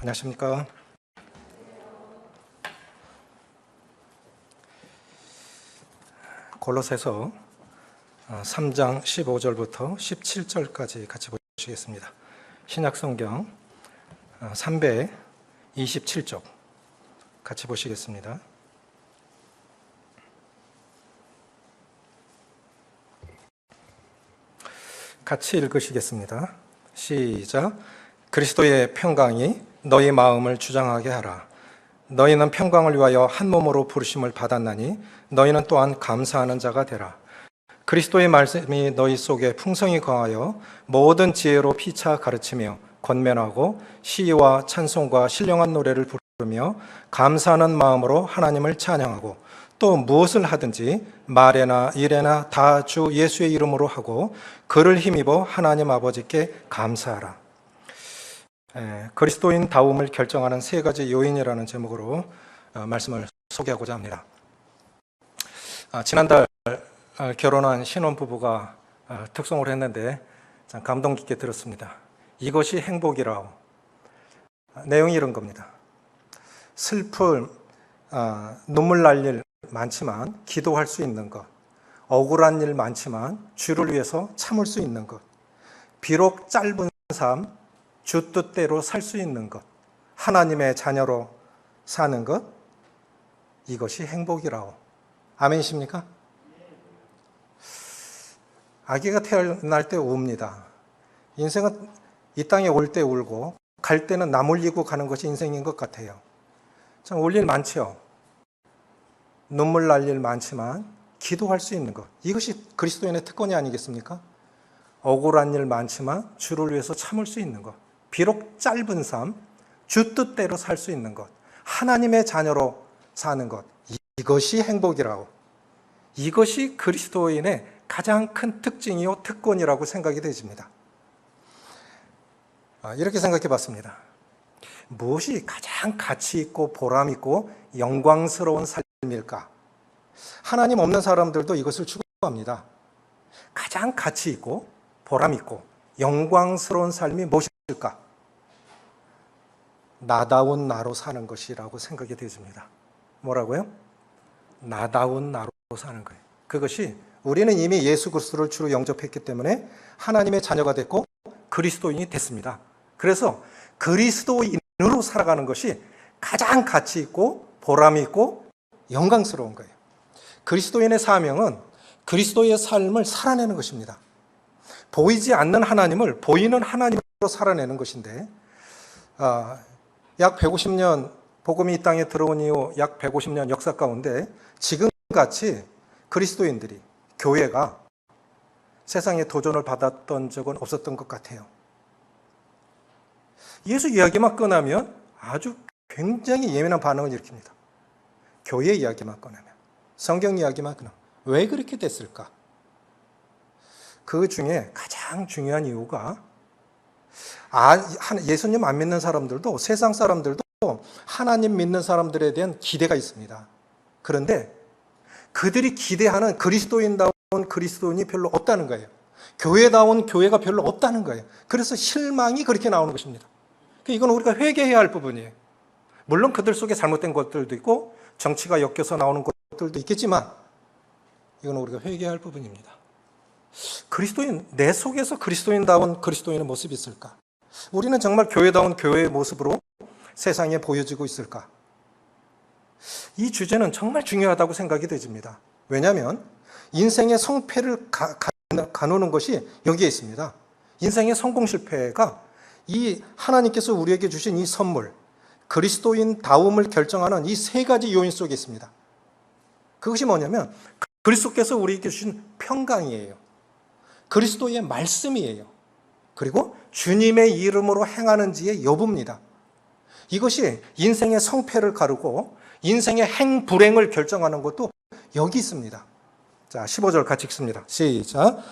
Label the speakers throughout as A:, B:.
A: 안녕하십니까. 골로새서 3장 15절부터 17절까지 같이 보시겠습니다. 신약성경 327쪽 같이 보시겠습니다. 같이 읽으시겠습니다. 시작. 그리스도의 평강이 너희 마음을 주장하게 하라. 너희는 평강을 위하여 한 몸으로 부르심을 받았나니 너희는 또한 감사하는 자가 되라. 그리스도의 말씀이 너희 속에 풍성히 거하여 모든 지혜로 피차 가르치며 권면하고 시와 찬송과 신령한 노래를 부르며 감사하는 마음으로 하나님을 찬양하고 또 무엇을 하든지 말에나 일에나 다 주 예수의 이름으로 하고 그를 힘입어 하나님 아버지께 감사하라. 그리스도인 다움을 결정하는 세 가지 요인이라는 제목으로 말씀을 소개하고자 합니다. 지난달 결혼한 신혼부부가 특송을 했는데 참 감동 깊게 들었습니다. 이것이 행복이라고. 내용이 이런 겁니다. 슬픔, 눈물 날 일 많지만 기도할 수 있는 것, 억울한 일 많지만 주를 위해서 참을 수 있는 것, 비록 짧은 삶 주 뜻대로 살 수 있는 것, 하나님의 자녀로 사는 것, 이것이 행복이라고. 아멘이십니까? 아기가 태어날 때 웁니다. 인생은 이 땅에 올 때 울고 갈 때는 남 울리고 가는 것이 인생인 것 같아요. 참 울 일 많죠. 눈물 날 일 많지만 기도할 수 있는 것, 이것이 그리스도인의 특권이 아니겠습니까? 억울한 일 많지만 주를 위해서 참을 수 있는 것, 비록 짧은 삶, 주 뜻대로 살 수 있는 것, 하나님의 자녀로 사는 것, 이것이 행복이라고. 이것이 그리스도인의 가장 큰 특징이요 특권이라고 생각이 되집니다. 이렇게 생각해 봤습니다. 무엇이 가장 가치 있고 보람 있고 영광스러운 삶일까? 하나님 없는 사람들도 이것을 추구합니다. 가장 가치 있고 보람 있고 영광스러운 삶이 무엇일까? 나다운 나로 사는 것이라고 생각이 되집니다. 뭐라고요? 나다운 나로 사는 거예요. 그것이 우리는 이미 예수 그리스도를 주로 영접했기 때문에 하나님의 자녀가 됐고 그리스도인이 됐습니다. 그래서 그리스도인으로 살아가는 것이 가장 가치 있고 보람 있고 영광스러운 거예요. 그리스도인의 사명은 그리스도의 삶을 살아내는 것입니다. 보이지 않는 하나님을 보이는 하나님으로 살아내는 것인데, 약 150년 복음이 이 땅에 들어온 이후 약 150년 역사 가운데 지금같이 그리스도인들이, 교회가 세상에 도전을 받았던 적은 없었던 것 같아요. 예수 이야기만 꺼내면 아주 굉장히 예민한 반응을 일으킵니다. 교회 이야기만 꺼내면, 성경 이야기만 꺼내면. 왜 그렇게 됐을까? 그 중에 가장 중요한 이유가 예수님 안 믿는 사람들도, 세상 사람들도 하나님 믿는 사람들에 대한 기대가 있습니다. 그런데 그들이 기대하는 그리스도인다운 그리스도인이 별로 없다는 거예요. 교회다운 교회가 별로 없다는 거예요. 그래서 실망이 그렇게 나오는 것입니다. 이건 우리가 회개해야 할 부분이에요. 물론 그들 속에 잘못된 것들도 있고 정치가 엮여서 나오는 것들도 있겠지만 이건 우리가 회개해야 할 부분입니다. 그리스도인, 내 속에서 그리스도인다운 그리스도인의 모습이 있을까? 우리는 정말 교회다운 교회의 모습으로 세상에 보여지고 있을까? 이 주제는 정말 중요하다고 생각이 되집니다. 왜냐하면 인생의 성패를 가누는 것이 여기에 있습니다. 인생의 성공 실패가 이 하나님께서 우리에게 주신 이 선물, 그리스도인다움을 결정하는 이 세 가지 요인 속에 있습니다. 그것이 뭐냐면 그리스도께서 우리에게 주신 평강이에요. 그리스도의 말씀이에요. 그리고 주님의 이름으로 행하는지의 여부입니다. 이것이 인생의 성패를 가르고 인생의 행불행을 결정하는 것도 여기 있습니다. 자, 15절 같이 읽습니다. 시작.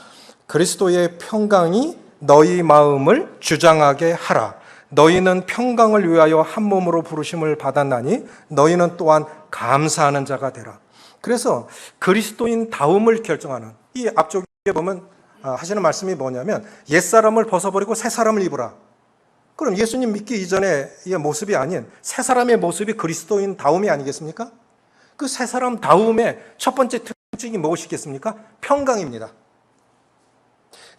A: 그리스도의 평강이 너희 마음을 주장하게 하라. 너희는 평강을 위하여 한 몸으로 부르심을 받았나니 너희는 또한 감사하는 자가 되라. 그래서 그리스도인다움을 결정하는, 이 앞쪽에 보면 하시는 말씀이 뭐냐면 옛사람을 벗어버리고 새사람을 입으라. 그럼 예수님 믿기 이전의 모습이 아닌 새 사람의 모습이 그리스도인 다움이 아니겠습니까? 그 새 사람 다움의 첫 번째 특징이 무엇이겠습니까? 평강입니다.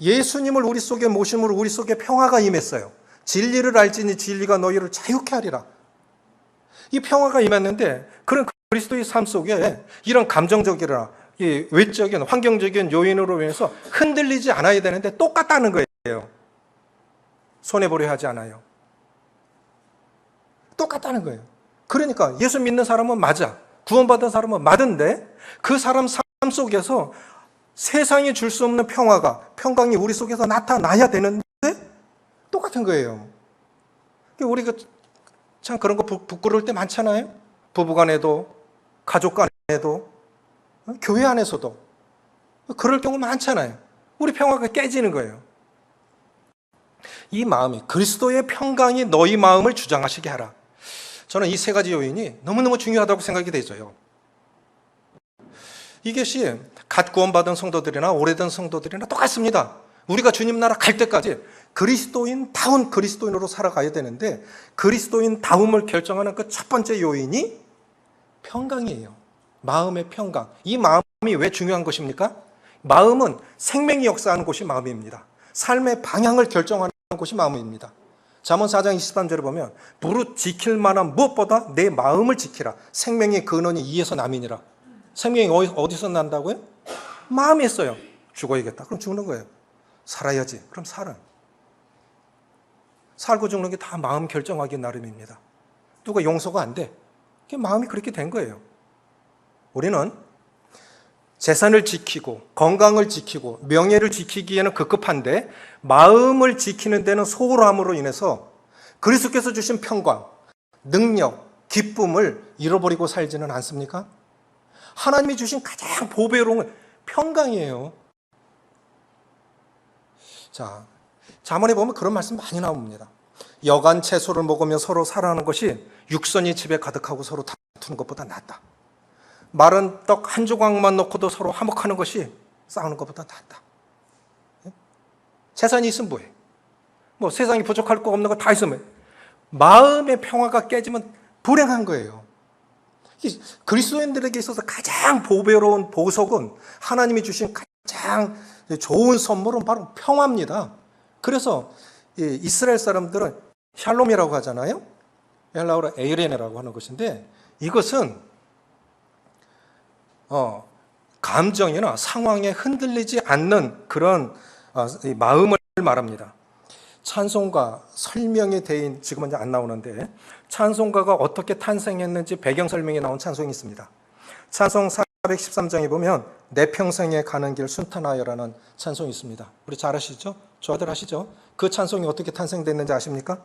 A: 예수님을 우리 속에 모심으로 우리 속에 평화가 임했어요. 진리를 알지니 진리가 너희를 자유케 하리라. 이 평화가 임했는데 그런 그리스도의 삶 속에 이런 감정적이나 이 외적인 환경적인 요인으로 인해서 흔들리지 않아야 되는데 똑같다는 거예요. 손해보려 하지 않아요. 똑같다는 거예요. 그러니까 예수 믿는 사람은 맞아. 구원받은 사람은 맞은데 그 사람 삶 속에서 세상이 줄 수 없는 평강이 우리 속에서 나타나야 되는데 똑같은 거예요. 우리가 참 그런 거 부끄러울 때 많잖아요. 부부간에도, 가족 간에도, 교회 안에서도 그럴 경우 많잖아요. 우리 평화가 깨지는 거예요. 이 마음이 그리스도의 평강이 너희 마음을 주장하시게 하라. 저는 이 세 가지 요인이 너무너무 중요하다고 생각이 되죠. 이것이 갓 구원받은 성도들이나 오래된 성도들이나 똑같습니다. 우리가 주님 나라 갈 때까지 그리스도인다운 그리스도인으로 살아가야 되는데 그리스도인다움을 결정하는 그 첫 번째 요인이 평강이에요. 마음의 평강. 이 마음이 왜 중요한 것입니까? 마음은 생명이 역사하는 곳이 마음입니다. 삶의 방향을 결정하는 곳이 마음입니다. 잠언 4장 23절에 보면 무릇 지킬 만한 무엇보다 내 마음을 지키라. 생명의 근원이 이에서 남이니라. 생명이 어디서 난다고요? 마음에 있어요. 죽어야겠다. 그럼 죽는 거예요. 살아야지. 그럼 살아요. 살고 죽는 게 다 마음 결정하기 나름입니다. 누가 용서가 안 돼. 마음이 그렇게 된 거예요. 우리는 재산을 지키고 건강을 지키고 명예를 지키기에는 급급한데 마음을 지키는 데는 소홀함으로 인해서 그리스도께서 주신 평강, 능력, 기쁨을 잃어버리고 살지는 않습니까? 하나님이 주신 가장 보배로운 평강이에요. 자, 잠언에 보면 그런 말씀 많이 나옵니다. 여간 채소를 먹으며 서로 살아가는 것이 육선이 집에 가득하고 서로 다투는 것보다 낫다. 마른 떡 한 조각만 넣고도 서로 화목하는 것이 싸우는 것보다 낫다. 재산이 있으면 뭐해? 뭐 세상에 부족할 거 없는 거 다 있으면 마음의 평화가 깨지면 불행한 거예요. 그리스도인들에게 있어서 가장 보배로운 보석은 하나님이 주신 가장 좋은 선물은 바로 평화입니다. 그래서 이스라엘 사람들은 샬롬이라고 하잖아요. 헬라어로 에이레네라고 하는 것인데 이것은 감정이나 상황에 흔들리지 않는 그런 마음을 말합니다. 찬송가 설명의 대인 지금은 이제 안 나오는데 찬송가가 어떻게 탄생했는지 배경 설명이 나온 찬송이 있습니다. 찬송 413장에 보면 내 평생에 가는 길 순탄하여라는 찬송이 있습니다. 우리 잘 아시죠? 저들 아시죠? 그 찬송이 어떻게 탄생됐는지 아십니까?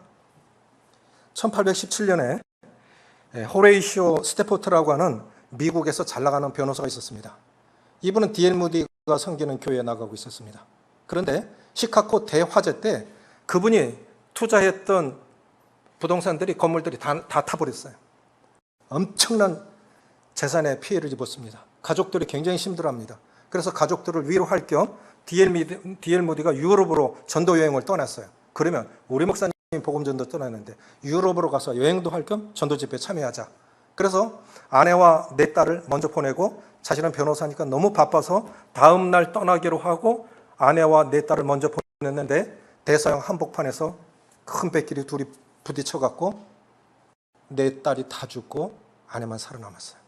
A: 1817년에 호레이시오 스태포트라고 하는 미국에서 잘 나가는 변호사가 있었습니다. 이분은 D.L. 무디가 섬기는 교회에 나가고 있었습니다. 그런데 시카고 대화재 때 그분이 투자했던 부동산들이 건물들이 다 타버렸어요. 엄청난 재산에 피해를 입었습니다. 가족들이 굉장히 힘들어합니다. 그래서 가족들을 위로할 겸 D.L. 무디가 유럽으로 전도 여행을 떠났어요. 그러면 우리 목사님 복음 전도 떠났는데 유럽으로 가서 여행도 할 겸 전도 집회에 참여하자. 그래서 아내와 내 딸을 먼저 보내고 자신은 변호사니까 너무 바빠서 다음 날 떠나기로 하고 아내와 내 딸을 먼저 보냈는데 대서양 한복판에서 큰 배끼리 둘이 부딪혀갖고 내 딸이 다 죽고 아내만 살아남았어요.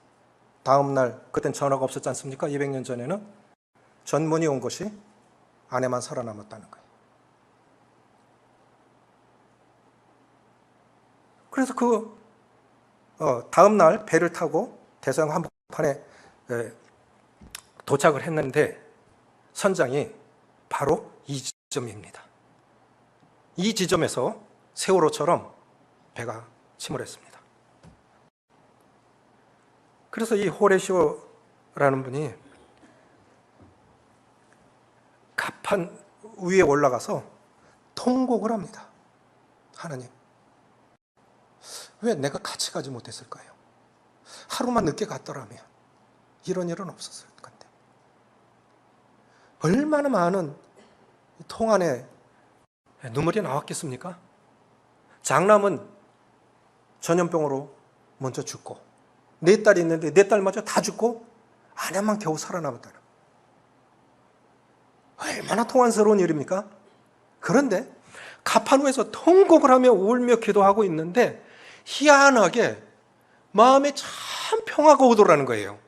A: 다음 날 그땐 전화가 없었지 않습니까? 200년 전에는 전문이 온 것이 아내만 살아남았다는 거예요. 그래서 다음 날 배를 타고 대서양 한복판에 도착을 했는데 선장이 바로 이 지점입니다. 이 지점에서 세월호처럼 배가 침몰했습니다. 그래서 이 호레시오라는 분이 갑판 위에 올라가서 통곡을 합니다. 하나님, 왜 내가 같이 가지 못했을까요? 하루만 늦게 갔더라면 이런 일은 없었을 건데. 얼마나 많은 통 안에 눈물이 나왔겠습니까? 장남은 전염병으로 먼저 죽고, 네 딸이 있는데 네 딸마저 다 죽고 아내만 겨우 살아남았다는, 얼마나 통한스러운 일입니까? 그런데 가판우에서 통곡을 하며 울며 기도하고 있는데 희한하게 마음에 참 평화가 오더라는 거예요.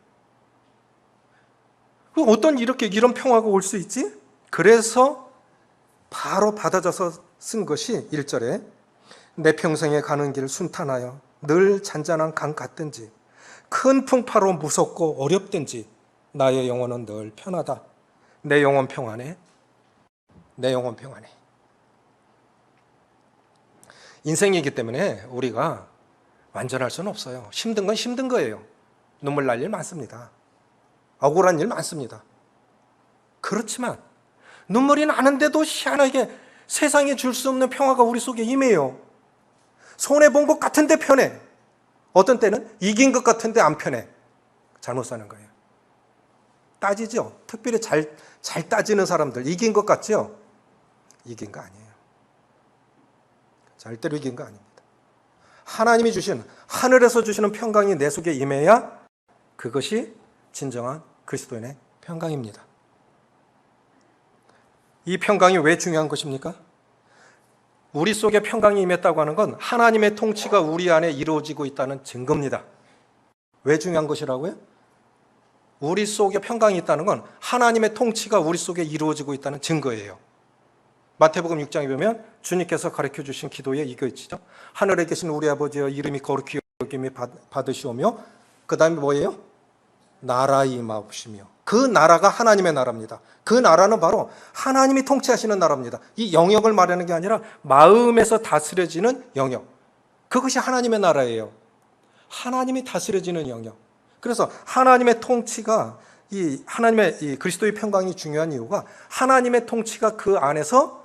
A: 어떤 이런 평화가 올 수 있지? 그래서 바로 받아져서 쓴 것이 1절에 내 평생에 가는 길 순탄하여 늘 잔잔한 강 같든지 큰 풍파로 무섭고 어렵든지 나의 영혼은 늘 편하다. 내 영혼 평안해. 내 영혼 평안해. 인생이기 때문에 우리가 완전할 수는 없어요. 힘든 건 힘든 거예요. 눈물 날 일 많습니다. 억울한 일 많습니다. 그렇지만 눈물이 나는데도 희한하게 세상에 줄 수 없는 평화가 우리 속에 임해요. 손해본 것 같은데 편해. 어떤 때는 이긴 것 같은데 안 편해. 잘못 사는 거예요. 따지죠. 특별히 잘 따지는 사람들 이긴 것 같죠? 이긴 거 아니에요. 절대로 이긴 거 아닙니다. 하나님이 주신, 하늘에서 주시는 평강이 내 속에 임해야 그것이 진정한 그리스도인의 평강입니다. 이 평강이 왜 중요한 것입니까? 우리 속에 평강이 임했다고 하는 건 하나님의 통치가 우리 안에 이루어지고 있다는 증거입니다. 왜 중요한 것이라고요? 우리 속에 평강이 있다는 건 하나님의 통치가 우리 속에 이루어지고 있다는 증거예요. 마태복음 6장에 보면 주님께서 가르쳐 주신 기도에 이거 있죠. 하늘에 계신 우리 아버지여 이름이 거룩히 여김이 받으시오며 그 다음에 뭐예요? 나라 임하옵시며. 그 나라가 하나님의 나라입니다. 그 나라는 바로 하나님이 통치하시는 나라입니다. 이 영역을 말하는 게 아니라 마음에서 다스려지는 영역. 그것이 하나님의 나라예요. 하나님이 다스려지는 영역. 그래서 하나님의 통치가 하나님의 이 그리스도의 평강이 중요한 이유가 하나님의 통치가 그 안에서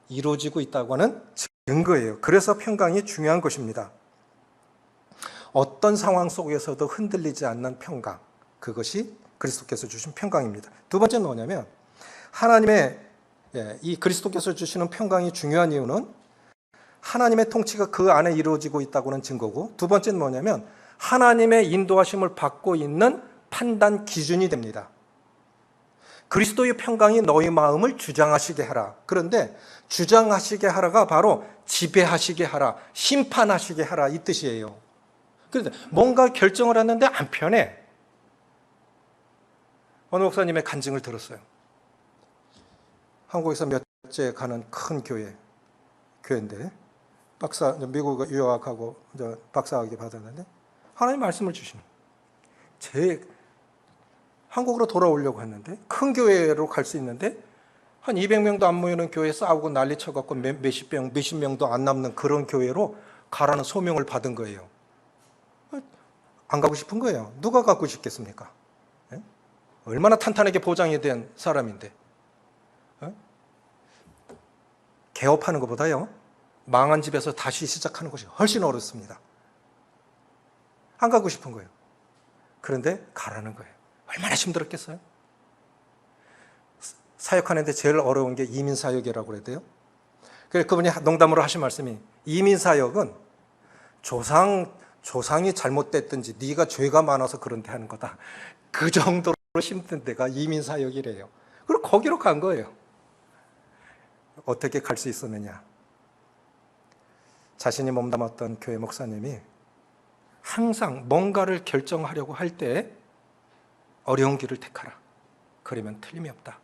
A: 이루어지고 있다고 하는 증거예요. 그래서 평강이 중요한 것입니다. 어떤 상황 속에서도 흔들리지 않는 평강, 그것이 그리스도께서 주신 평강입니다. 두 번째는 뭐냐면 하나님의 이 그리스도께서 주시는 평강이 중요한 이유는 하나님의 통치가 그 안에 이루어지고 있다고 하는 증거고, 두 번째는 뭐냐면 하나님의 인도하심을 받고 있는 판단 기준이 됩니다. 그리스도의 평강이 너희 마음을 주장하시게 하라. 그런데 주장하시게 하라가 바로 지배하시게 하라, 심판하시게 하라 이 뜻이에요. 그런데 뭔가 결정을 했는데 안 편해. 어느 목사님의 간증을 들었어요. 한국에서 몇째 가는 큰 교회인데 미국 유학하고 박사학위 받았는데 하나님 말씀을 주시는, 한국으로 돌아오려고 했는데 큰 교회로 갈 수 있는데 한 200명도 안 모이는 교회에 싸우고 난리 쳐갖고 몇십 명도 안 남는 그런 교회로 가라는 소명을 받은 거예요. 안 가고 싶은 거예요. 누가 가고 싶겠습니까? 얼마나 탄탄하게 보장이 된 사람인데. 개업하는 것보다요, 망한 집에서 다시 시작하는 것이 훨씬 어렵습니다. 안 가고 싶은 거예요. 그런데 가라는 거예요. 얼마나 힘들었겠어요? 사역하는데 제일 어려운 게 이민사역이라고 그래야 돼요. 그분이 농담으로 하신 말씀이, 이민사역은 조상이 잘못됐든지 네가 죄가 많아서 그런데 하는 거다. 그 정도로 힘든 데가 이민사역이래요. 그리고 거기로 간 거예요. 어떻게 갈 수 있었느냐? 자신이 몸담았던 교회 목사님이 항상 뭔가를 결정하려고 할 때 어려운 길을 택하라. 그러면 틀림이 없다.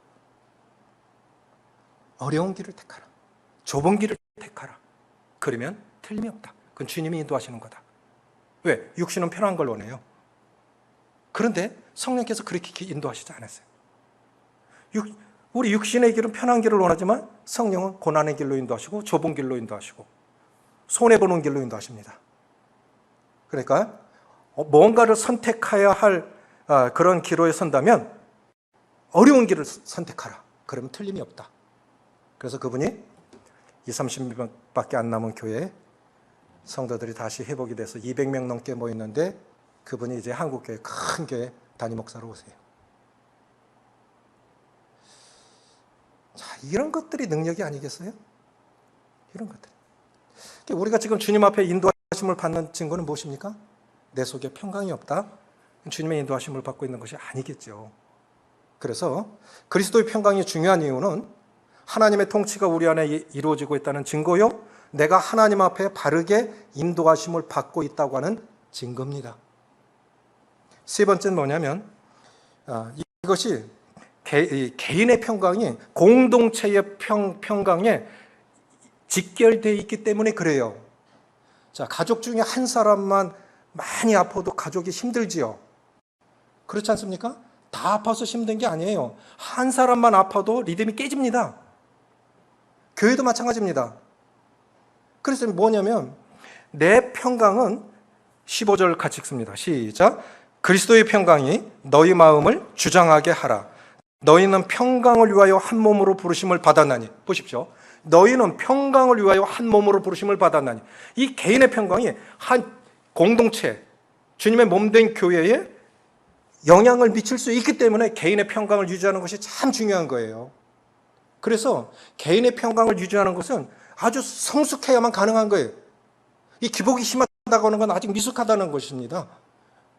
A: 어려운 길을 택하라. 좁은 길을 택하라. 그러면 틀림이 없다. 그건 주님이 인도하시는 거다. 왜? 육신은 편한 걸 원해요. 그런데 성령께서 그렇게 인도하시지 않았어요. 우리 육신의 길은 편한 길을 원하지만 성령은 고난의 길로 인도하시고 좁은 길로 인도하시고 손해보는 길로 인도하십니다. 그러니까 뭔가를 선택해야 할 그런 기로에 선다면 어려운 길을 선택하라. 그러면 틀림이 없다. 그래서 그분이 20-30명밖에 안 남은 교회에 성도들이 다시 회복이 돼서 200명 넘게 모였는데 그분이 이제 한국교회 큰 교회 담임 목사로 오세요. 자, 이런 것들이 능력이 아니겠어요? 이런 것들. 우리가 지금 주님 앞에 인도하심을 받는 증거는 무엇입니까? 내 속에 평강이 없다. 주님의 인도하심을 받고 있는 것이 아니겠죠. 그래서 그리스도의 평강이 중요한 이유는 하나님의 통치가 우리 안에 이루어지고 있다는 증거요, 내가 하나님 앞에 바르게 인도하심을 받고 있다고 하는 증거입니다. 세 번째는 뭐냐면 이것이 개인의 평강이 공동체의 평강에 직결되어 있기 때문에 그래요. 자, 가족 중에 한 사람만 많이 아파도 가족이 힘들지요. 그렇지 않습니까? 다 아파서 힘든 게 아니에요. 한 사람만 아파도 리듬이 깨집니다. 교회도 마찬가지입니다. 그래서 뭐냐면 내 평강은 15절 같이 읽습니다. 시작. 그리스도의 평강이 너희 마음을 주장하게 하라. 너희는 평강을 위하여 한 몸으로 부르심을 받았나니. 보십시오. 너희는 평강을 위하여 한 몸으로 부르심을 받았나니. 이 개인의 평강이 한 공동체, 주님의 몸된 교회에 영향을 미칠 수 있기 때문에 개인의 평강을 유지하는 것이 참 중요한 거예요. 그래서 개인의 평강을 유지하는 것은 아주 성숙해야만 가능한 거예요. 이 기복이 심하다고 하는 건 아직 미숙하다는 것입니다.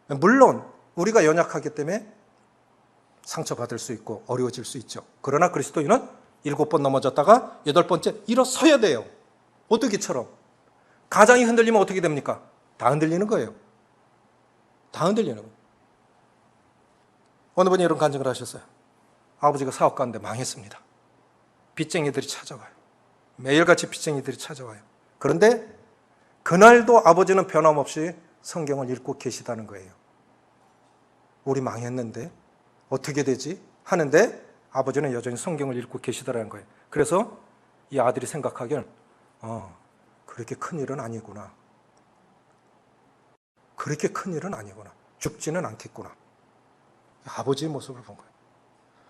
A: 물론 우리가 연약하기 때문에 상처받을 수 있고 어려워질 수 있죠. 그러나 그리스도인은 7번 넘어졌다가 8번째 일어서야 돼요. 오뚜기처럼. 가장이 흔들리면 어떻게 됩니까? 다 흔들리는 거예요. 다 흔들리는 거예요. 어느 분이 이런 간증을 하셨어요. 아버지가 사업가인데 망했습니다. 빚쟁이들이 찾아와요. 매일같이 빚쟁이들이 찾아와요. 그런데 그날도 아버지는 변함없이 성경을 읽고 계시다는 거예요. 우리 망했는데 어떻게 되지? 하는데 아버지는 여전히 성경을 읽고 계시더라는 거예요. 그래서 이 아들이 생각하기엔 그렇게 큰 일은 아니구나. 그렇게 큰 일은 아니구나. 죽지는 않겠구나. 아버지의 모습을 본 거예요.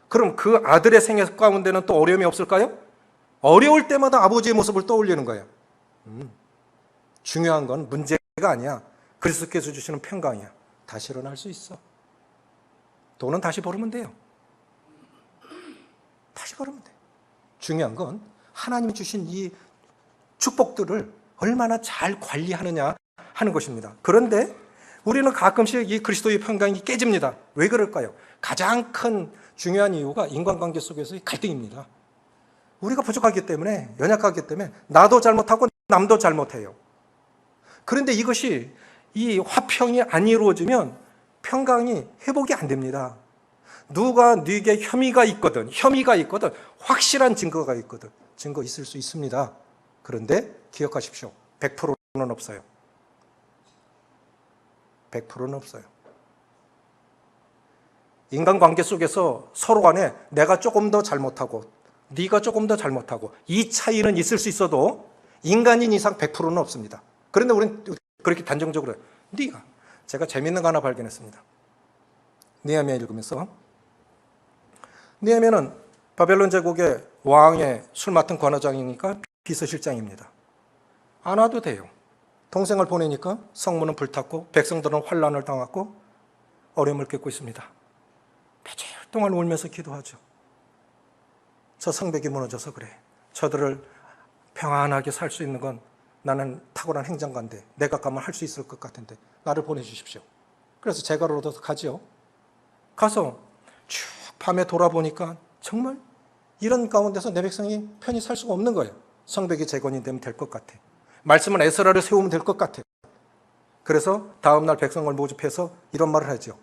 A: 그럼 그 아들의 생애 가운데는 또 어려움이 없을까요? 어려울 때마다 아버지의 모습을 떠올리는 거예요. 중요한 건 문제가 아니야. 그리스도께서 주시는 평강이야. 다시 일어날 수 있어. 돈은 다시 벌으면 돼요. 다시 벌으면 돼요. 중요한 건 하나님이 주신 이 축복들을 얼마나 잘 관리하느냐 하는 것입니다. 그런데 우리는 가끔씩 이 그리스도의 평강이 깨집니다. 왜 그럴까요? 가장 큰 중요한 이유가 인간관계 속에서의 갈등입니다. 우리가 부족하기 때문에, 연약하기 때문에 나도 잘못하고 남도 잘못해요. 그런데 이것이 이 화평이 안 이루어지면 평강이 회복이 안 됩니다. 누가 네게 혐의가 있거든 확실한 증거가 있거든 증거 있을 수 있습니다. 그런데 기억하십시오. 100%는 없어요. 100%는 없어요. 인간관계 속에서 서로 간에 내가 조금 더 잘못하고 네가 조금 더 잘못하고 이 차이는 있을 수 있어도 인간인 이상 100%는 없습니다. 그런데 우리는 그렇게 단정적으로 네가 제가 재밌는 거 하나 발견했습니다. 느헤미야 읽으면서 느헤미야는 바벨론 제국의 왕의 술 맡은 관원장이니까 비서실장입니다. 안 와도 돼요. 동생을 보내니까 성문은 불탔고 백성들은 환난을 당하고 어려움을 겪고 있습니다. 며칠 동안 울면서 기도하죠. 저 성벽이 무너져서 그래. 저들을 평안하게 살 수 있는 건 나는 탁월한 행정가인데 내가 가면 할 수 있을 것 같은데 나를 보내주십시오. 그래서 제가를 얻어서 가죠. 가서 쭉 밤에 돌아보니까 정말 이런 가운데서 내 백성이 편히 살 수가 없는 거예요. 성벽이 재건이 되면 될 것 같아. 말씀은 에스라를 세우면 될 것 같아. 그래서 다음날 백성을 모집해서 이런 말을 하죠.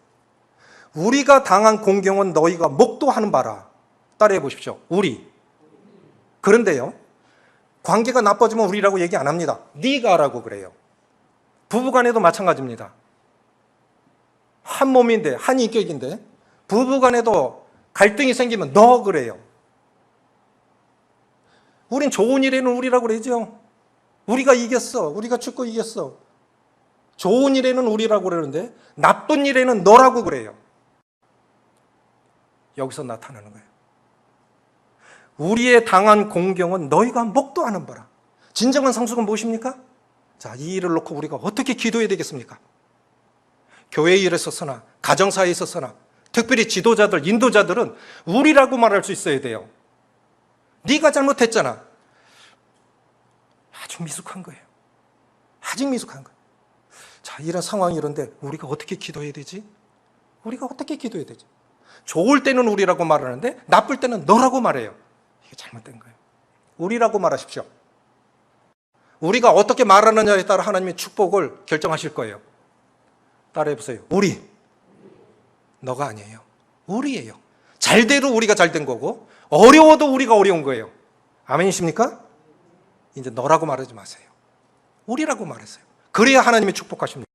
A: 우리가 당한 공경은 너희가 목도하는 바라. 따라해 보십시오. 우리. 그런데요. 관계가 나빠지면 우리라고 얘기 안 합니다. 네가라고 그래요. 부부간에도 마찬가지입니다. 한 몸인데 한 인격인데 부부간에도 갈등이 생기면 너 그래요. 우린 좋은 일에는 우리라고 그러죠. 우리가 이겼어. 우리가 죽고 이겼어. 좋은 일에는 우리라고 그러는데 나쁜 일에는 너라고 그래요. 여기서 나타나는 거예요. 우리의 당한 공경은 너희가 목도 하는 바라. 진정한 성숙은 무엇입니까? 자, 이 일을 놓고 우리가 어떻게 기도해야 되겠습니까? 교회 일에 있어서나 가정사에 있어서나 특별히 지도자들, 인도자들은 우리라고 말할 수 있어야 돼요. 네가 잘못했잖아. 아주 아직 미숙한 거예요. 아직 미숙한 거예요. 자, 이런 상황이 이런데 우리가 어떻게 기도해야 되지? 우리가 어떻게 기도해야 되지? 좋을 때는 우리라고 말하는데 나쁠 때는 너라고 말해요. 이게 잘못된 거예요. 우리라고 말하십시오. 우리가 어떻게 말하느냐에 따라 하나님의 축복을 결정하실 거예요. 따라해보세요. 우리. 너가 아니에요. 우리예요. 잘돼도 우리가 잘된 거고 어려워도 우리가 어려운 거예요. 아멘이십니까? 이제 너라고 말하지 마세요. 우리라고 말하세요. 그래야 하나님이 축복하십니다.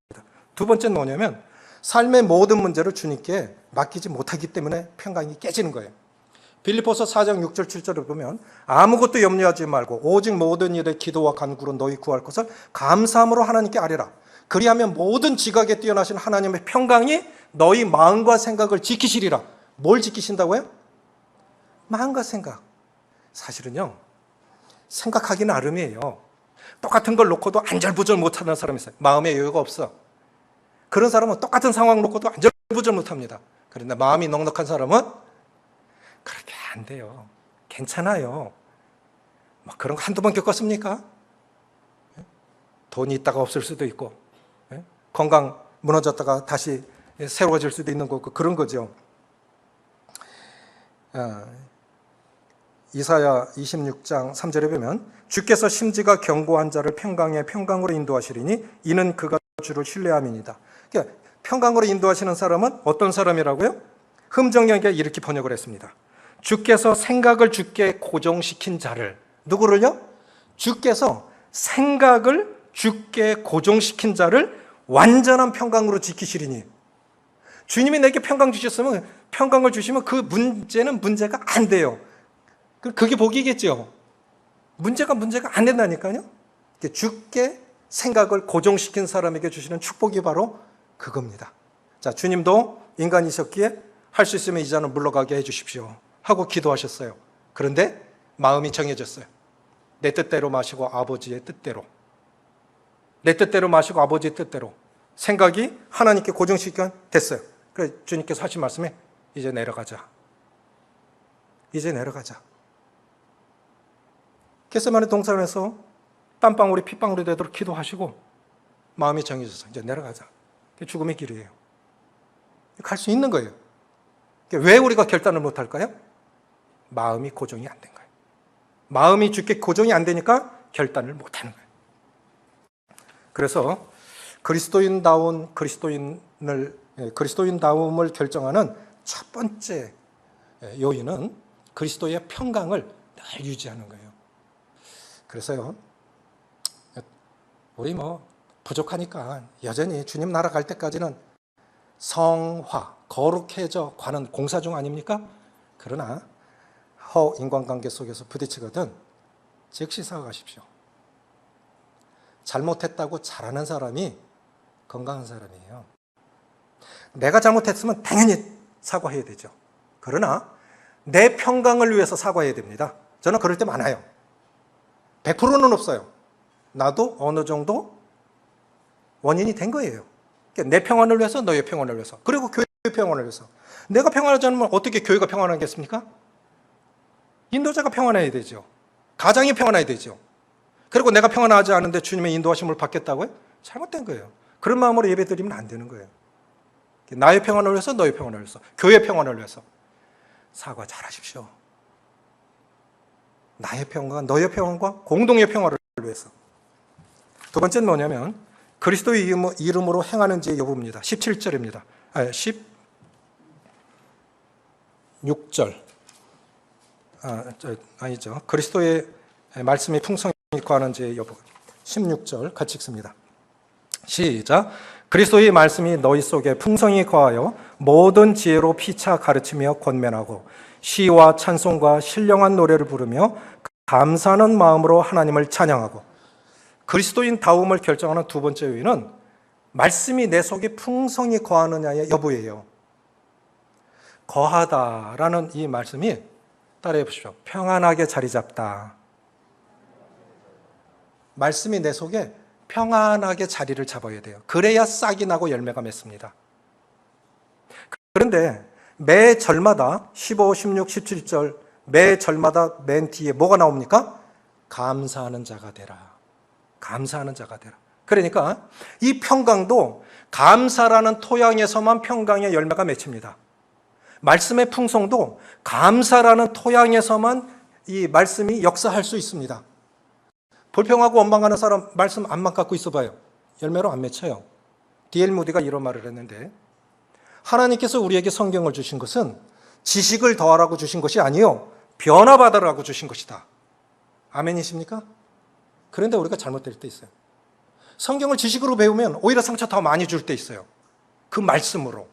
A: 두 번째는 뭐냐면 삶의 모든 문제를 주님께 맡기지 못하기 때문에 평강이 깨지는 거예요. 빌립보서 4장 6절 7절을 보면 아무것도 염려하지 말고 오직 모든 일에 기도와 간구로 너희 구할 것을 감사함으로 하나님께 아뢰라. 그리하면 모든 지각에 뛰어나신 하나님의 평강이 너희 마음과 생각을 지키시리라. 뭘 지키신다고요? 마음과 생각. 사실은요, 생각하기 나름이에요. 똑같은 걸 놓고도 안절부절 못하는 사람이 있어요. 마음에 여유가 없어. 그런 사람은 똑같은 상황 놓고도 안절부절 못합니다. 그런데 마음이 넉넉한 사람은 그렇게 안 돼요. 괜찮아요. 뭐 그런 거 한두 번 겪었습니까? 돈이 있다가 없을 수도 있고, 건강 무너졌다가 다시 새로워질 수도 있는 거고, 그런 거죠. 이사야 26장 3절에 보면 주께서 심지가 견고한 자를 평강에 평강으로 인도하시리니 이는 그가 주를 신뢰함이니이다. 그러니까 평강으로 인도하시는 사람은 어떤 사람이라고요? 흠정역에 이렇게 번역을 했습니다. 주께서 생각을 주께 고정시킨 자를, 누구를요? 주께서 생각을 주께 고정시킨 자를 완전한 평강으로 지키시리니. 주님이 내게 평강 주셨으면, 평강을 주시면 그 문제는 문제가 안 돼요. 그게 복이겠죠. 문제가 안 된다니까요. 주께 생각을 고정시킨 사람에게 주시는 축복이 바로 그겁니다. 자, 주님도 인간이셨기에 할 수 있으면 이자는 물러가게 해주십시오 하고 기도하셨어요. 그런데 마음이 정해졌어요. 내 뜻대로 마시고 아버지의 뜻대로. 내 뜻대로 마시고 아버지의 뜻대로. 생각이 하나님께 고정시키면 됐어요. 그래서 주님께서 하신 말씀이 이제 내려가자. 이제 내려가자. 겟세마네 동산에서 땀방울이 핏방울이 되도록 기도하시고 마음이 정해져서 이제 내려가자. 그게 죽음의 길이에요. 갈 수 있는 거예요. 왜 우리가 결단을 못할까요? 마음이 고정이 안 된 거예요. 마음이 주께 고정이 안 되니까 결단을 못하는 거예요. 그래서 그리스도인다움을 결정하는 첫 번째 요인은 그리스도의 평강을 늘 유지하는 거예요. 그래서요, 우리 부족하니까 여전히 주님 나라 갈 때까지는 성화, 거룩해져 가는 공사 중 아닙니까? 그러나 인간관계 속에서 부딪히거든 즉시 사과하십시오. 잘못했다고 잘하는 사람이 건강한 사람이에요. 내가 잘못했으면 당연히 사과해야 되죠. 그러나 내 평강을 위해서 사과해야 됩니다. 저는 그럴 때 많아요. 100%는 없어요. 나도 어느 정도 원인이 된 거예요. 내 평안을 위해서, 너의 평안을 위해서, 그리고 교회의 평안을 위해서. 내가 평안하지 않으면 어떻게 교회가 평안하겠습니까? 인도자가 평안해야 되죠. 가정이 평안해야 되죠. 그리고 내가 평안하지 않은데 주님의 인도하심을 받겠다고요? 잘못된 거예요. 그런 마음으로 예배드리면 안 되는 거예요. 나의 평안을 위해서, 너의 평안을 위해서, 교회의 평안을 위해서 사과 잘하십시오. 나의 평안과 너의 평안과 공동의 평안을 위해서. 두 번째는 뭐냐면 그리스도의 이름으로 행하는지의 여부입니다. 17절입니다. 16절. 아니죠. 그리스도의 말씀이 풍성히 거하는지의 여부. 16절 같이 읽습니다. 시작. 그리스도의 말씀이 너희 속에 풍성히 거하여 모든 지혜로 피차 가르치며 권면하고 시와 찬송과 신령한 노래를 부르며 감사하는 마음으로 하나님을 찬양하고. 그리스도인 다움을 결정하는 두 번째 요인은 말씀이 내 속에 풍성히 거하느냐의 여부예요. 거하다라는 이 말씀이 따라해 보십시오. 평안하게 자리 잡다. 말씀이 내 속에 평안하게 자리를 잡아야 돼요. 그래야 싹이 나고 열매가 맺습니다. 그런데 매 절마다 15, 16, 17절 매 절마다 맨 뒤에 뭐가 나옵니까? 감사하는 자가 되라. 감사하는 자가 되라. 그러니까 이 평강도 감사라는 토양에서만 평강의 열매가 맺힙니다. 말씀의 풍성도 감사라는 토양에서만 이 말씀이 역사할 수 있습니다. 불평하고 원망하는 사람 말씀 안만 갖고 있어봐요. 열매로 안 맺혀요. D.L. 무디가 이런 말을 했는데, 하나님께서 우리에게 성경을 주신 것은 지식을 더하라고 주신 것이 아니요 변화받으라고 주신 것이다. 아멘이십니까? 그런데 우리가 잘못될 때 있어요. 성경을 지식으로 배우면 오히려 상처 더 많이 줄 때 있어요. 그 말씀으로.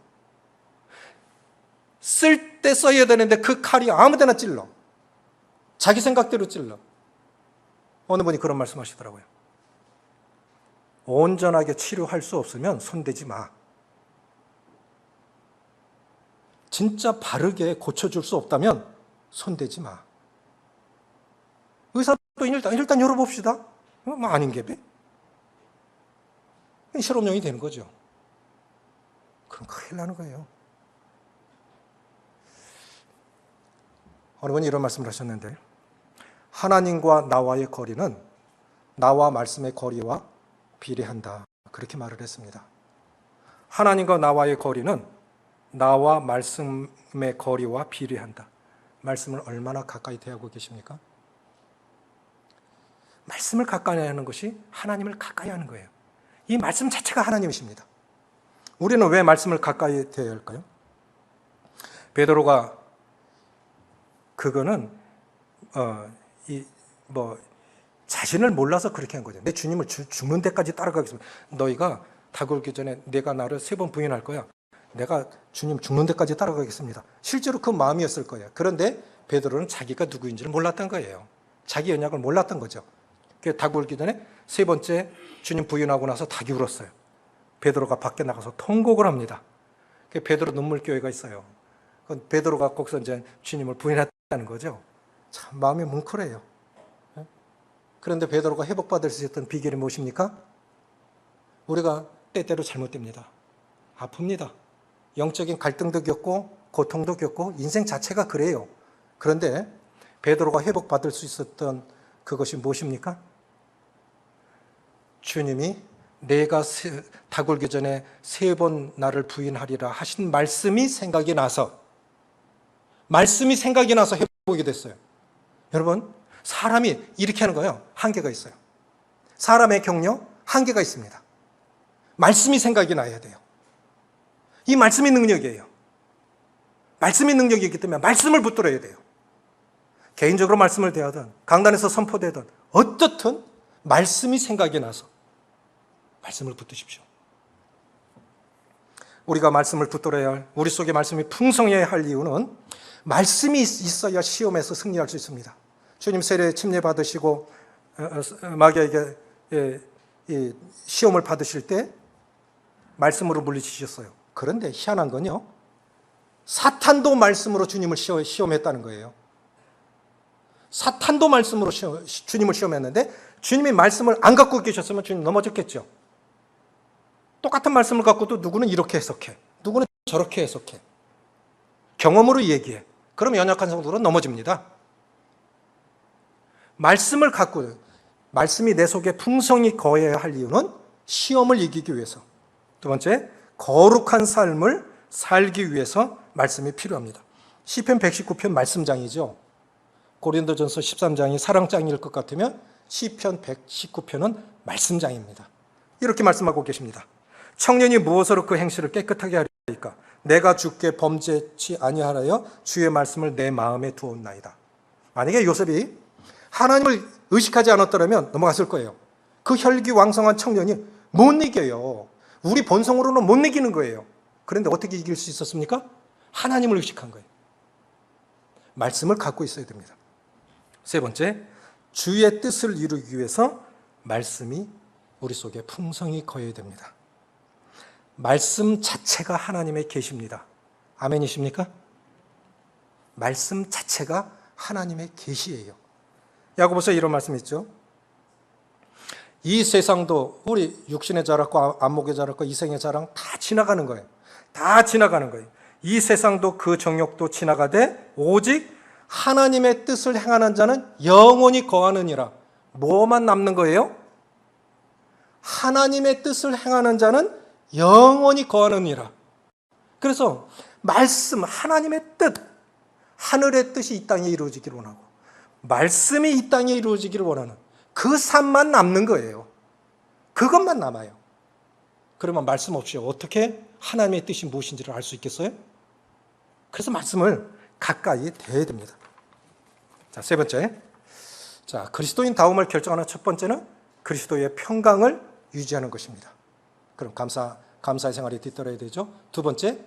A: 쓸 때 써야 되는데 그 칼이 아무데나 찔러. 자기 생각대로 찔러. 어느 분이 그런 말씀하시더라고요. 온전하게 치료할 수 없으면 손대지 마. 진짜 바르게 고쳐줄 수 없다면 손대지 마. 의사도 일단 열어봅시다. 뭐 아닌 게 배? 실험용이 되는 거죠. 그럼 큰일 나는 거예요. 어느 분이 이런 말씀을 하셨는데, 하나님과 나와의 거리는 나와 말씀의 거리와 비례한다. 그렇게 말을 했습니다. 하나님과 나와의 거리는 나와 말씀의 거리와 비례한다. 말씀을 얼마나 가까이 대하고 계십니까? 말씀을 가까이 하는 것이 하나님을 가까이 하는 거예요. 이 말씀 자체가 하나님이십니다. 우리는 왜 말씀을 가까이 대해야 할까요? 베드로가 그거는 자신을 몰라서 그렇게 한 거죠. 내 주님을 죽는 데까지 따라가겠습니다. 너희가 다굴기 전에 내가 나를 3번 부인할 거야. 내가 주님 죽는 데까지 따라가겠습니다. 실제로 그 마음이었을 거예요. 그런데 베드로는 자기가 누구인지를 몰랐던 거예요. 자기 연약을 몰랐던 거죠. 다굴기 전에 3번째 주님 부인하고 나서 닭이 울었어요. 베드로가 밖에 나가서 통곡을 합니다. 베드로 눈물교회가 있어요. 베드로가 거기서 이제 주님을 부인했다는 거죠. 참 마음이 뭉클해요. 그런데 베드로가 회복받을 수 있었던 비결이 무엇입니까? 우리가 때때로 잘못됩니다. 아픕니다. 영적인 갈등도 겪고 고통도 겪고 인생 자체가 그래요. 그런데 베드로가 회복받을 수 있었던 그것이 무엇입니까? 주님이 내가 다굴기 전에 3번 나를 부인하리라 하신 말씀이 생각이 나서 회복이 됐어요. 여러분, 사람이 이렇게 하는 거예요. 한계가 있어요. 사람의 격려, 한계가 있습니다. 말씀이 생각이 나야 돼요. 이 말씀이 능력이에요. 말씀이 능력이기 때문에 말씀을 붙들어야 돼요. 개인적으로 말씀을 대하든 강단에서 선포되든 어떻든 말씀이 생각이 나서 말씀을 붙드십시오. 우리가 말씀을 붙들어야 할, 우리 속에 말씀이 풍성해야 할 이유는 말씀이 있어야 시험에서 승리할 수 있습니다. 주님 세례 침례 받으시고 마귀에게 시험을 받으실 때 말씀으로 물리치셨어요. 그런데 희한한 건요, 사탄도 말씀으로 주님을 시험했다는 거예요. 사탄도 말씀으로 주님을 시험했는데 주님이 말씀을 안 갖고 계셨으면 주님 넘어졌겠죠. 똑같은 말씀을 갖고도 누구는 이렇게 해석해, 누구는 저렇게 해석해, 경험으로 얘기해. 그럼 연약한 성도는 넘어집니다. 말씀을 갖고, 말씀이 내 속에 풍성히 거해야 할 이유는 시험을 이기기 위해서. 두 번째, 거룩한 삶을 살기 위해서 말씀이 필요합니다. 시편 119편 말씀장이죠. 고린도전서 13장이 사랑장일 것 같으면 시편 119편은 말씀장입니다. 이렇게 말씀하고 계십니다. 청년이 무엇으로 그 행실을 깨끗하게 하리까? 내가 주께 범죄치 아니하여 주의 말씀을 내 마음에 두었나이다. 만약에 요셉이 하나님을 의식하지 않았더라면 넘어갔을 거예요. 그 혈기왕성한 청년이 못 이겨요. 우리 본성으로는 못 이기는 거예요. 그런데 어떻게 이길 수 있었습니까? 하나님을 의식한 거예요. 말씀을 갖고 있어야 됩니다. 세 번째, 주의 뜻을 이루기 위해서 말씀이 우리 속에 풍성히 거해야 됩니다. 말씀 자체가 하나님의 계시입니다. 아멘이십니까? 말씀 자체가 하나님의 계시예요. 야고보서에 이런 말씀이 있죠. 이 세상도 우리 육신의 자랑과 안목의 자랑과 이생의 자랑 다 지나가는 거예요. 다 지나가는 거예요. 이 세상도 그 정욕도 지나가되 오직 하나님의 뜻을 행하는 자는 영원히 거하느니라. 뭐만 남는 거예요? 하나님의 뜻을 행하는 자는 영원히 거하느니라. 그래서 말씀, 하나님의 뜻, 하늘의 뜻이 이 땅에 이루어지기를 원하고 말씀이 이 땅에 이루어지기를 원하는 그 삶만 남는 거예요. 그것만 남아요. 그러면 말씀 없이 어떻게 하나님의 뜻이 무엇인지를 알 수 있겠어요? 그래서 말씀을 가까이 대해야 됩니다. 자, 세 번째. 자, 그리스도인 다움을 결정하는 첫 번째는 그리스도의 평강을 유지하는 것입니다. 그럼 감사의 생활이 뒤따라야 되죠. 두 번째,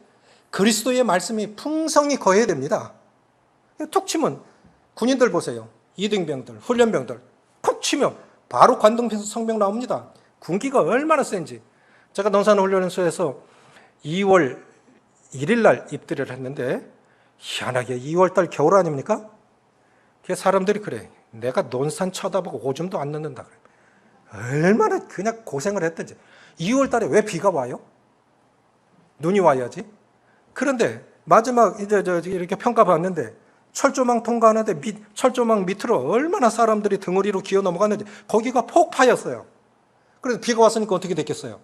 A: 그리스도의 말씀이 풍성히 거해야 됩니다. 툭 치면 군인들 보세요. 이등병들, 훈련병들 툭 치면 바로 관동편에서 성병 나옵니다. 군기가 얼마나 센지. 제가 논산훈련소에서 2월 1일 날 입대를 했는데 희한하게 2월 달 겨울 아닙니까? 사람들이 그래. 내가 논산 쳐다보고 오줌도 안 넣는다 그래. 얼마나 그냥 고생을 했든지. 2월 달에 왜 비가 와요? 눈이 와야지. 그런데 마지막 이제 이렇게 평가받는데 철조망 통과하는데 철조망 밑으로 얼마나 사람들이 등허리로 기어 넘어갔는지 거기가 폭파였어요. 그래서 비가 왔으니까 어떻게 됐겠어요?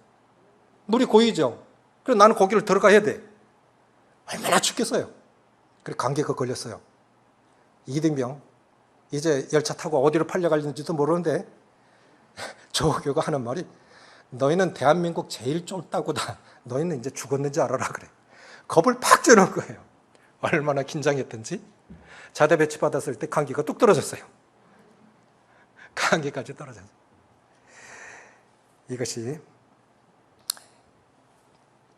A: 물이 고이죠. 그래서 나는 거기를 들어가야 돼. 얼마나 춥겠어요. 그래서 감기가 걸렸어요. 이등병 이제 열차 타고 어디로 팔려갈지도 모르는데 조교가 하는 말이 너희는 대한민국 제일 쫄따구다. 너희는 이제 죽었는지 알아라 그래. 겁을 팍 주는 거예요. 얼마나 긴장했던지. 자대 배치 받았을 때 감기가 뚝 떨어졌어요. 감기까지 떨어졌어요. 이것이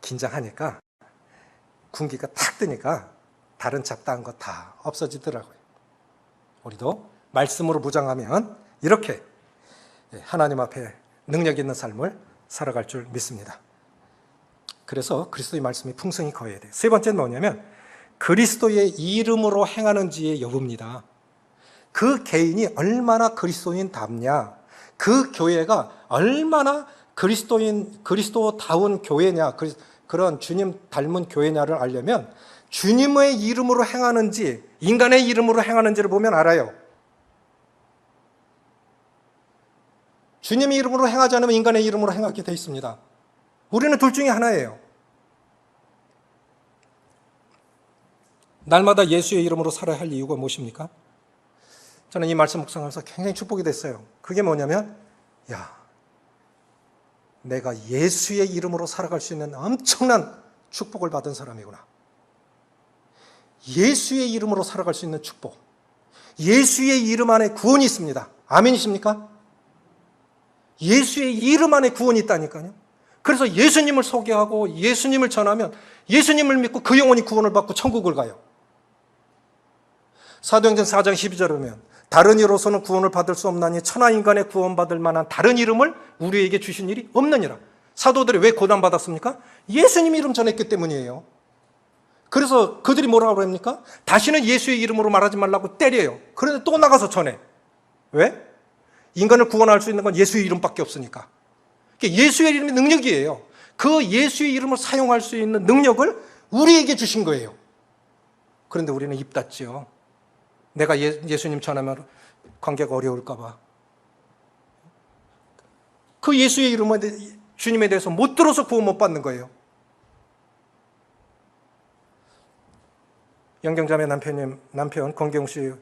A: 긴장하니까 군기가 탁 뜨니까 다른 잡다한 거 다 없어지더라고요. 우리도 말씀으로 무장하면 이렇게 하나님 앞에 능력 있는 삶을 살아갈 줄 믿습니다. 그래서 그리스도의 말씀이 풍성히 거해야 돼요. 세 번째는 뭐냐면 그리스도의 이름으로 행하는지의 여부입니다. 그 개인이 얼마나 그리스도인답냐, 그 교회가 얼마나 그리스도다운 교회냐, 그런 주님 닮은 교회냐를 알려면 주님의 이름으로 행하는지 인간의 이름으로 행하는지를 보면 알아요. 주님의 이름으로 행하지 않으면 인간의 이름으로 행하게 돼 있습니다. 우리는 둘 중에 하나예요. 날마다 예수의 이름으로 살아야 할 이유가 무엇입니까? 저는 이 말씀 묵상하면서 굉장히 축복이 됐어요. 그게 뭐냐면 내가 예수의 이름으로 살아갈 수 있는 엄청난 축복을 받은 사람이구나. 예수의 이름으로 살아갈 수 있는 축복. 예수의 이름 안에 구원이 있습니다. 아멘이십니까? 예수의 이름 안에 구원이 있다니까요. 그래서 예수님을 소개하고 예수님을 전하면 예수님을 믿고 그 영혼이 구원을 받고 천국을 가요. 사도행전 4장 12절에 보면 다른 이로서는 구원을 받을 수 없나니 천하 인간의 구원받을 만한 다른 이름을 우리에게 주신 일이 없느니라. 사도들이 왜 고난받았습니까? 예수님 이름 전했기 때문이에요. 그래서 그들이 뭐라고 합니까? 다시는 예수의 이름으로 말하지 말라고 때려요. 그런데 또 나가서 전해. 왜? 인간을 구원할 수 있는 건 예수의 이름밖에 없으니까. 예수의 이름이 능력이에요. 그 예수의 이름을 사용할 수 있는 능력을 우리에게 주신 거예요. 그런데 우리는 입 닫지요. 내가 예수님 전하면 관계가 어려울까 봐. 그 예수의 이름에 주님에 대해서 못 들어서 구원 못 받는 거예요. 영경자매 남편 권경 씨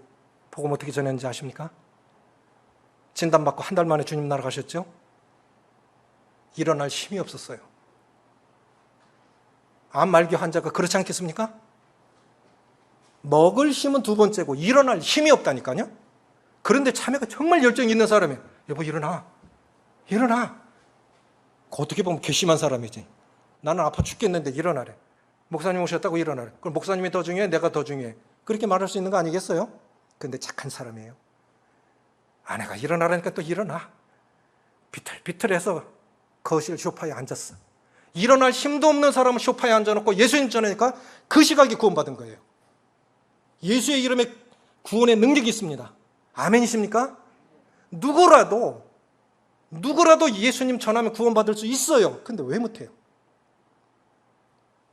A: 복음 어떻게 전했는지 아십니까? 진단받고 한 달 만에 주님 나라 가셨죠? 일어날 힘이 없었어요. 암 말기 환자가 그렇지 않겠습니까? 먹을 힘은 두 번째고 일어날 힘이 없다니까요. 그런데 자매가 정말 열정이 있는 사람이에요. 여보 일어나. 어떻게 보면 괘씸한 사람이지. 나는 아파 죽겠는데 일어나래. 목사님 오셨다고 일어나래. 그럼 목사님이 더 중요해? 내가 더 중요해? 그렇게 말할 수 있는 거 아니겠어요? 근데 착한 사람이에요. 아내가 일어나라니까 또 일어나. 비틀비틀해서 거실 소파에 앉았어. 일어날 힘도 없는 사람은 소파에 앉아놓고 예수님 전하니까 그 시각에 구원받은 거예요. 예수의 이름에 구원의 능력이 있습니다. 아멘이십니까? 누구라도 예수님 전하면 구원받을 수 있어요. 근데 왜 못해요?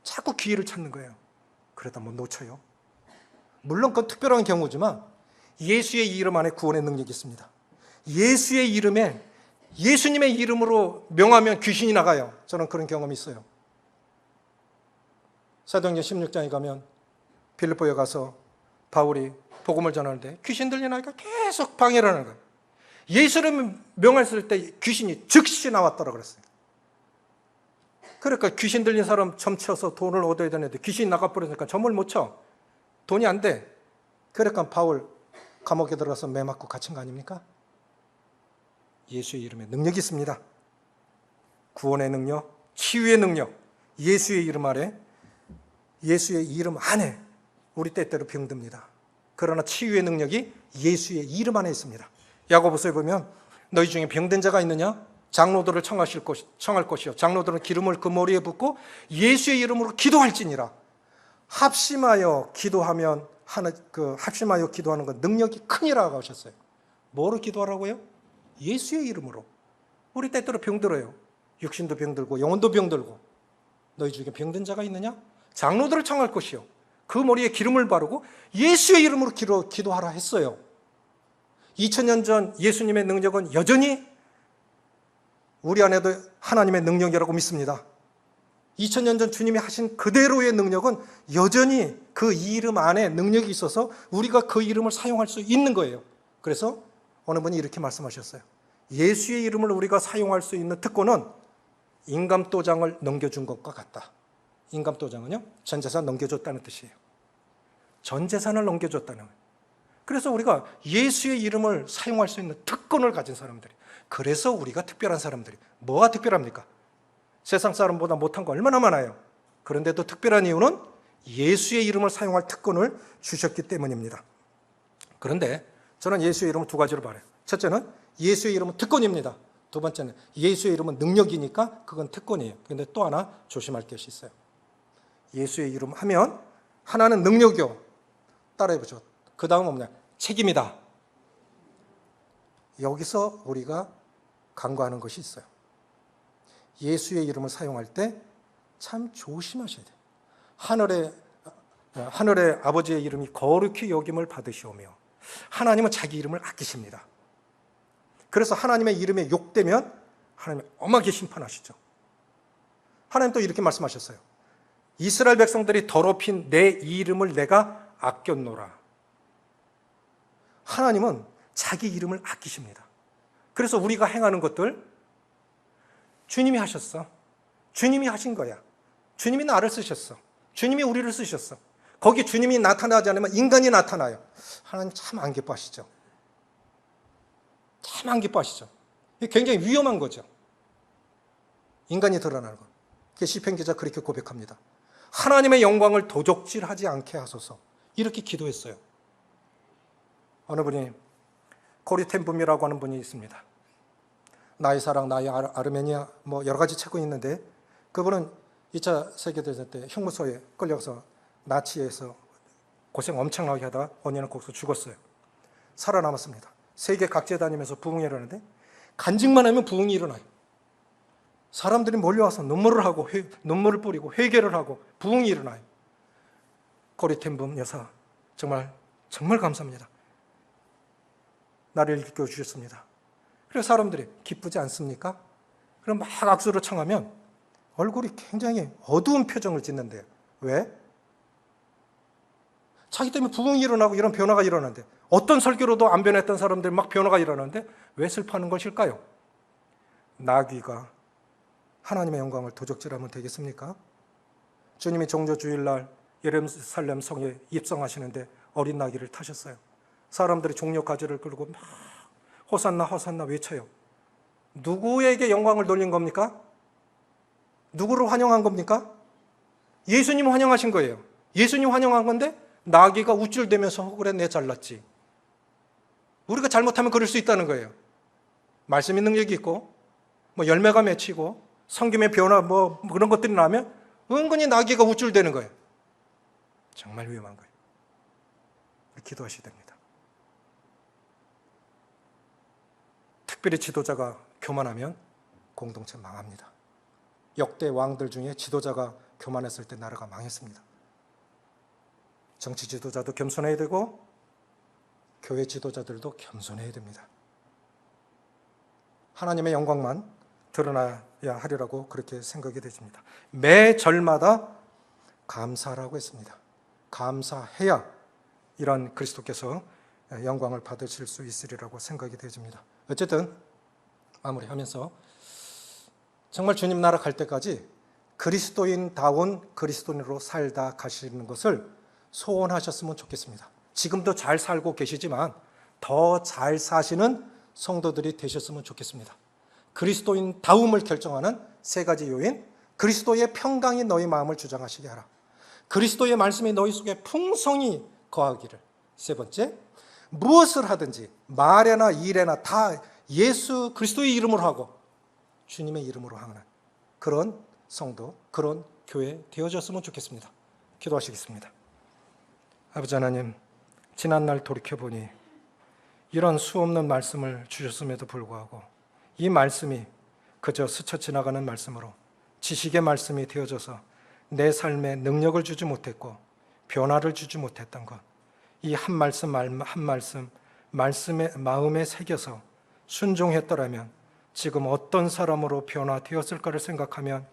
A: 자꾸 기회를 찾는 거예요. 그러다 뭐 놓쳐요. 물론 그건 특별한 경우지만 예수의 이름 안에 구원의 능력이 있습니다. 예수의 이름에 예수님의 이름으로 명하면 귀신이 나가요. 저는 그런 경험이 있어요. 사도행전 16장에 가면 빌립보에 가서 바울이 복음을 전하는데 귀신 들리나니까 계속 방해를 하는 거예요. 예수를 명했을 때 귀신이 즉시 나왔더라 그랬어요. 그러니까 귀신 들린 사람 점쳐서 돈을 얻어야 되는데 귀신이 나가버리니까 점을 못 쳐. 돈이 안 돼. 그러니까 바울 감옥에 들어가서 매 맞고 갇힌 거 아닙니까? 예수의 이름에 능력이 있습니다. 구원의 능력, 치유의 능력, 예수의 이름 아래, 예수의 이름 안에 우리 때때로 병듭니다. 그러나 치유의 능력이 예수의 이름 안에 있습니다. 야고보서에 보면 너희 중에 병든 자가 있느냐? 장로들을 청할 것이요. 장로들은 기름을 그 머리에 붓고 예수의 이름으로 기도할지니라. 합심하여 기도하면 합심하여 기도하는 건 능력이 크니라고 하셨어요. 뭐로 기도하라고요? 예수의 이름으로. 우리 때때로 병들어요. 육신도 병들고 영혼도 병들고. 너희 중에 병든 자가 있느냐? 장로들을 청할 것이요. 그 머리에 기름을 바르고 예수의 이름으로 기도하라 했어요. 2000년 전 예수님의 능력은 여전히 우리 안에도 하나님의 능력이라고 믿습니다. 2000년 전 주님이 하신 그대로의 능력은 여전히 그 이름 안에 능력이 있어서 우리가 그 이름을 사용할 수 있는 거예요. 그래서 어느 분이 이렇게 말씀하셨어요. 예수의 이름을 우리가 사용할 수 있는 특권은 인감도장을 넘겨준 것과 같다. 인감도장은요, 전 재산 넘겨줬다는 뜻이에요. 전 재산을 넘겨줬다는 거예요. 그래서 우리가 예수의 이름을 사용할 수 있는 특권을 가진 사람들이, 그래서 우리가 특별한 사람들이, 뭐가 특별합니까? 세상 사람보다 못한 거 얼마나 많아요. 그런데도 특별한 이유는 예수의 이름을 사용할 특권을 주셨기 때문입니다. 그런데 저는 예수의 이름을 두 가지로 말해요. 첫째는 예수의 이름은 특권입니다. 두 번째는 예수의 이름은 능력이니까 그건 특권이에요. 그런데 또 하나 조심할 것이 있어요. 예수의 이름 하면 하나는 능력이요. 따라해보죠. 그 다음 뭐냐? 책임이다. 여기서 우리가 간과하는 것이 있어요. 예수의 이름을 사용할 때 참 조심하셔야 돼요. 하늘의 아버지의 이름이 거룩히 여김을 받으시오며 하나님은 자기 이름을 아끼십니다. 그래서 하나님의 이름에 욕되면 하나님은 엄하게 심판하시죠. 하나님 또 이렇게 말씀하셨어요. 이스라엘 백성들이 더럽힌 내 이름을 내가 아꼈노라. 하나님은 자기 이름을 아끼십니다. 그래서 우리가 행하는 것들 주님이 하셨어. 주님이 하신 거야. 주님이 나를 쓰셨어. 주님이 우리를 쓰셨어. 거기 주님이 나타나지 않으면 인간이 나타나요. 하나님 참 안 기뻐하시죠. 참 안 기뻐하시죠. 이게 굉장히 위험한 거죠. 인간이 드러나는 것. 시편 기자 그렇게 고백합니다. 하나님의 영광을 도적질하지 않게 하소서. 이렇게 기도했어요. 어느 분이 코리텐붐이라고 하는 분이 있습니다. 나의 사랑, 나의 아르메니아 뭐 여러 가지 책이 있는데 그분은 2차 세계대전 때 형무소에 끌려가서 나치에서 고생 엄청나게 하다가 언니는 거기서 죽었어요. 살아남았습니다. 세계 각지에 다니면서 부흥이 일어나는데 간직만 하면 부흥이 일어나요. 사람들이 몰려와서 눈물을 하고 눈물을 뿌리고 회개를 하고 부흥이 일어나요. 코리텐붐 여사 정말 감사합니다. 나를 일으켜주셨습니다. 그래서 사람들이 기쁘지 않습니까? 그럼 막 악수를 청하면 얼굴이 굉장히 어두운 표정을 짓는데요. 왜? 자기 때문에 부흥이 일어나고 이런 변화가 일어나는데 어떤 설교로도 안 변했던 사람들이 막 변화가 일어나는데 왜 슬퍼하는 것일까요? 나귀가 하나님의 영광을 도적질하면 되겠습니까? 주님이 종려주일날 예루살렘 성에 입성하시는데 어린 나귀를 타셨어요. 사람들이 종려 가지를 끌고 막 호산나 호산나 외쳐요. 누구에게 영광을 돌린 겁니까? 누구를 환영한 겁니까? 예수님 환영하신 거예요. 예수님 환영한 건데 나귀가 우쭐대면서 그래 내 잘났지. 우리가 잘못하면 그럴 수 있다는 거예요. 말씀의 능력이 있고 뭐 열매가 맺히고 성김의 변화 뭐 그런 것들이 나면 은근히 나귀가 우쭐대는 거예요. 정말 위험한 거예요. 기도하셔야 됩니다. 특별히 지도자가 교만하면 공동체 망합니다. 역대 왕들 중에 지도자가 교만했을 때 나라가 망했습니다. 정치 지도자도 겸손해야 되고 교회 지도자들도 겸손해야 됩니다. 하나님의 영광만 드러나야 하리라고 그렇게 생각이 되십니다. 매 절마다 감사라고 했습니다. 감사해야 이런 그리스도께서 영광을 받으실 수 있으리라고 생각이 되집니다. 어쨌든 마무리하면서 정말 주님 나라 갈 때까지 그리스도인다운 그리스도인으로 살다 가시는 것을 소원하셨으면 좋겠습니다. 지금도 잘 살고 계시지만 더 잘 사시는 성도들이 되셨으면 좋겠습니다. 그리스도인다움을 결정하는 세 가지 요인, 그리스도의 평강이 너희 마음을 주장하시게 하라. 그리스도의 말씀이 너희 속에 풍성히 거하기를. 세 번째, 무엇을 하든지 말에나 일에나 다 예수 그리스도의 이름으로 하고 주님의 이름으로 하는 그런 성도, 그런 교회 되어졌으면 좋겠습니다. 기도하시겠습니다. 아버지 하나님, 지난날 돌이켜보니 이런 수없는 말씀을 주셨음에도 불구하고 이 말씀이 그저 스쳐 지나가는 말씀으로 지식의 말씀이 되어져서 내 삶에 능력을 주지 못했고 변화를 주지 못했던 것, 이 한 말씀 한 말씀 말씀에 마음에 새겨서 순종했더라면 지금 어떤 사람으로 변화되었을까를 생각하면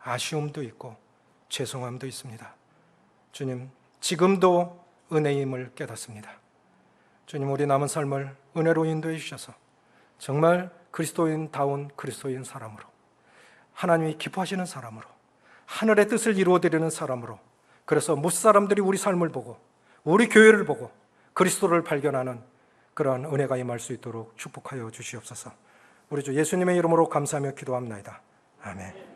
A: 아쉬움도 있고 죄송함도 있습니다. 주님, 지금도 은혜임을 깨닫습니다. 주님, 우리 남은 삶을 은혜로 인도해 주셔서 정말 그리스도인다운 그리스도인 사람으로, 하나님이 기뻐하시는 사람으로, 하늘의 뜻을 이루어드리는 사람으로, 그래서 무사람들이 우리 삶을 보고 우리 교회를 보고 그리스도를 발견하는 그러한 은혜가 임할 수 있도록 축복하여 주시옵소서. 우리 주 예수님의 이름으로 감사하며 기도합나이다. 아멘.